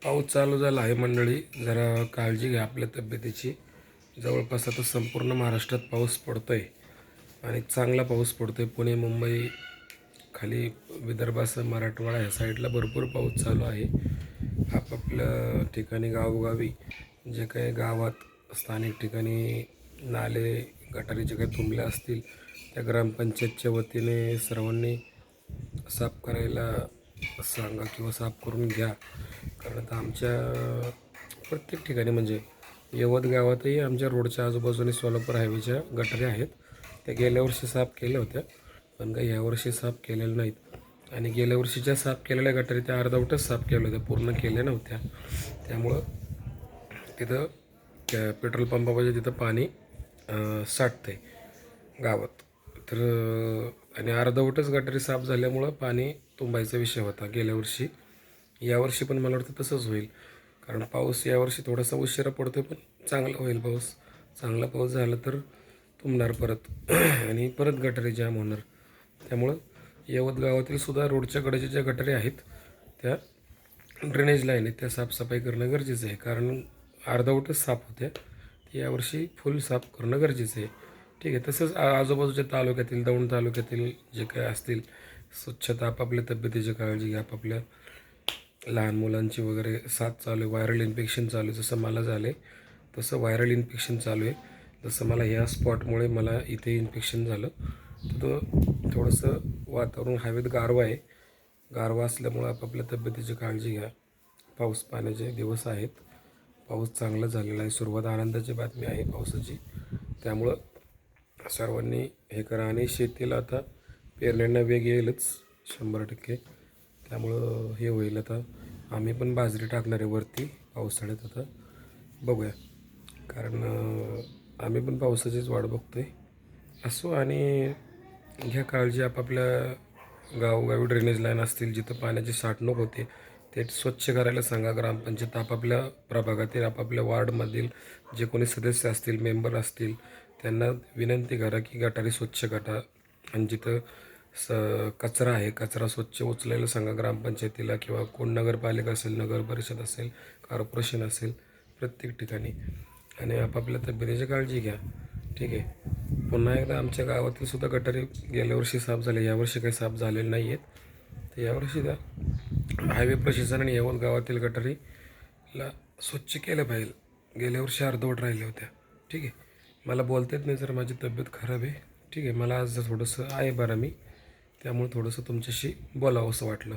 पाऊस चालू झाला आहे मंडळी. जरा काळजी घ्या आपल्या तब्येतीची. जवळपास आता संपूर्ण महाराष्ट्रात पाऊस पडतो आहे आणि चांगला पाऊस पडतो आहे. पुणे, मुंबई, खाली विदर्भासह मराठवाडा ह्या साईडला भरपूर पाऊस चालू आहे. आपापल्या ठिकाणी गावोगावी जे काही गावात स्थानिक ठिकाणी नाले गटारी जे काही तुंबले असतील त्या ग्रामपंचायतच्या वतीने सर्वांनी साफ करायला सांगा किंवा साफ करून घ्या. कारण आता आमच्या प्रत्येक ठिकाणी म्हणजे यवत गावातही आमच्या रोडच्या आजूबाजूने सोलापूर हायवेच्या गटारी आहेत. त्या गेल्या वर्षी साफ केल्या होत्या पण काही ह्यावर्षी साफ केलेल्या नाहीत. आणि गेल्या वर्षी ज्या साफ केलेल्या गटारी त्या अर्धवटच साफ केल्या होत्या, पूर्ण केल्या नव्हत्या. त्यामुळं तिथं त्या पेट्रोल पंपापाशी तिथं पाणी साठतं आहे गावात. तर आणि अर्धवटच गटारी साफ झाल्यामुळं पाणी तुंबायचा विषय होता गेल्या वर्षी. यावर्षी पण मला वाटतं तसंच होईल. कारण पाऊस यावर्षी थोडासा उशिरा पडतो आहे पण चांगला होईल पाऊस. चांगला पाऊस झाला तर तुंबणार परत आणि परत गटारी जाम होणार. त्यामुळं यवत गावातील सुद्धा रोडच्या कडेच्या ज्या गटारी आहेत त्या ड्रेनेज लाईन आहेत त्या साफसफाई करणं गरजेचं आहे. कारण अर्धवटच साफ होत्या, यावर्षी फुल साफ करणं गरजेचं आहे. ठीक आहे. तसंच आजूबाजूच्या तालुक्यातील, दौंड तालुक्यातील जे काय असतील स्वच्छता, आपापल्या तब्येतीची काळजी घ्या. आपापल्या लहान मुलांची वगैरे साथ चालू आहे. व्हायरल इन्फेक्शन चालू आहे. जसं मला झालं आहे तसं व्हायरल इन्फेक्शन चालू आहे. जसं मला ह्या स्पॉटमुळे मला इथे इन्फेक्शन झालं. तर थोडंसं वातावरण हवेत गारवा आहे. गारवा असल्यामुळं आपापल्या तब्येतीची काळजी घ्या. पाऊस पाण्याचे दिवस आहेत. पाऊस चांगला झालेला आहे. सुरुवात आनंदाची बातमी आहे पावसाची. त्यामुळं सर्वांनी हे करा. आणि शेतीला आता पेरण्यांना वेग येईलच 100%. त्यामुळं हे होईल. आता आम्ही पण बाजरी टाकणार आहे वरती पावसाळ्यात. आता बघूया, कारण आम्ही पण पावसाचीच वाट बघतो आहे. असो. आणि घ्या काळजी. आपापल्या गावोगावी ड्रेनेज लाईन असतील जिथं पाण्याची साठवणूक होते ते स्वच्छ करायला सांगा ग्रामपंचायत. आपापल्या प्रभागातील, आपापल्या वार्डमधील जे कोणी सदस्य असतील, मेंबर असतील त्यांना विनंती करा की गटारी स्वच्छ करा. आणि जिथं कचरा आहे कचरा स्वच्छ उचलायला सांगा ग्रामपंचायतीला, किंवा कोण नगरपालिका असेल, नगर परिषद असेल, कॉर्पोरेशन असेल, प्रत्येक ठिकाणी. आणि आपापल्या तब्येतीची काळजी घ्या. ठीक आहे. पुन्हा एकदा आमच्या गावातील सुद्धा गटारी गेल्या वर्षी साफ झाले, यावर्षी काही साफ झालेले नाही आहेत. तर यावर्षी त्या हायवे प्रशासनाने यवत गावातील गटारीला स्वच्छ केलं पाहिजे. गेल्या वर्षी अर्धवट राहिल्या होत्या. ठीक आहे. मला बोलता येत नाही जर माझी तब्येत खराब आहे. ठीक आहे. मला आज थोडंसं आहे बरं मी, त्यामुळे थोडंसं तुमच्याशी बोलावं असं वाटलं.